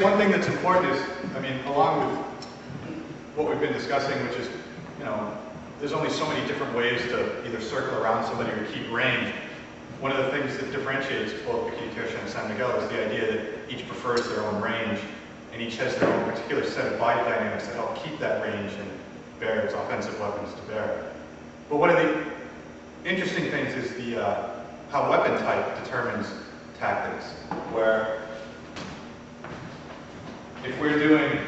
one thing that's important is, I mean, along with what we've been discussing, which is, you know, there's only so many different ways to either circle around somebody or keep range. One of the things that differentiates both Bikini Kyoshin and San Miguel is the idea that each prefers their own range, and each has their own particular set of body dynamics that help keep that range and bear its offensive weapons to bear. But one of the interesting things is the how weapon type determines tactics, where if we're doing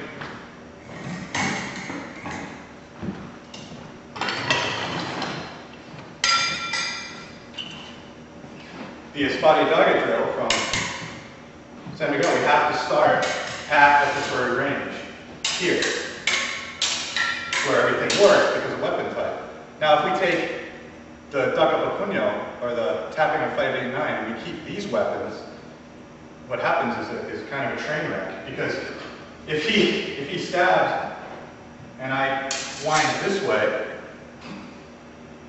the Espada y Daga drill from San Miguel, we have to start at the preferred range here, where everything works because of weapon type. Now, if we take the Dakapa Puño, or the tapping of 589, and we keep these weapons, what happens is kind of a train wreck. Because if he stabs and I wind this way,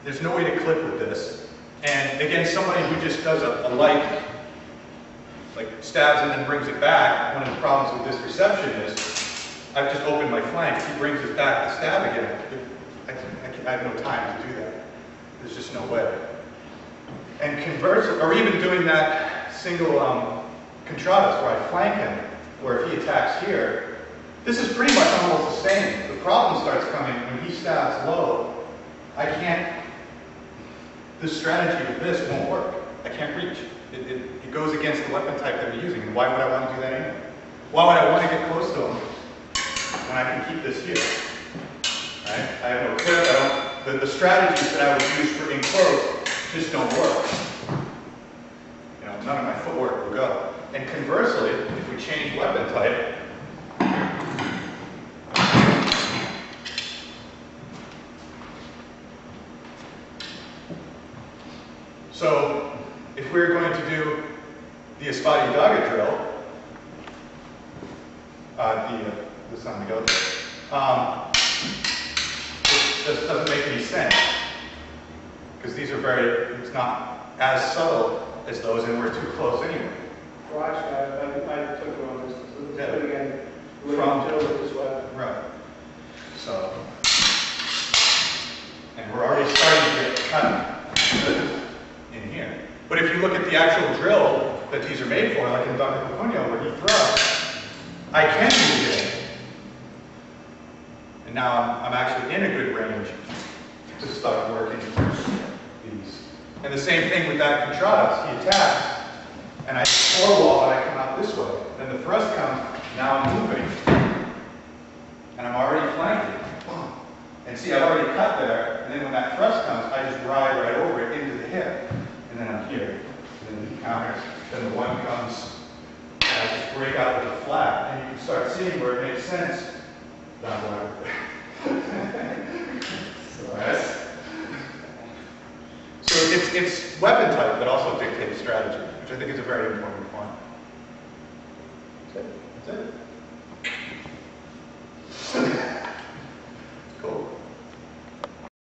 there's no way to clip with this. And again, somebody who just does a light, like stabs and then brings it back, one of the problems with this reception is I've just opened my flank. He brings it back to stab again. I have no time to do that. There's just no way. And conversely, or even doing that single contradas where I flank him, where if he attacks here, this is pretty much almost the same. The problem starts coming when he stabs low. I can't, this strategy with this won't work. I can't reach. It goes against the weapon type that we're using. And why would I want to do that anyway? Why would I want to get close to him when I can keep this here? Right? I have no clip. The strategies that I would use for in close just don't work. You know, none of my footwork will go. And conversely, if we change weapon type, so if we're going to do the Espada y Daga drill, the San Miguel drill, this doesn't make any sense, because these are it's not as subtle as those, and we're too close anyway. Well, actually, I took it on this. Yeah. But again, From with this weapon. Right. So, and we're already starting to get cut in here. But if you look at the actual drill that these are made for, like in Dakapa Puño, where he thrusts, I can use it. And now I'm actually in a good range to start working these. And the same thing with that contradas. He attacks, and I floor wall and I come out this way. Then the thrust comes, now I'm moving. And I'm already flanking. And see, I've already cut there, and then when that thrust comes, I just ride right over it into the hip. And then I'm here. And then he counters, then the one comes, and I just break out with a flat. And you can start seeing where it makes sense. Down So it's weapon type that also dictates strategy, which I think is a very important point. That's it.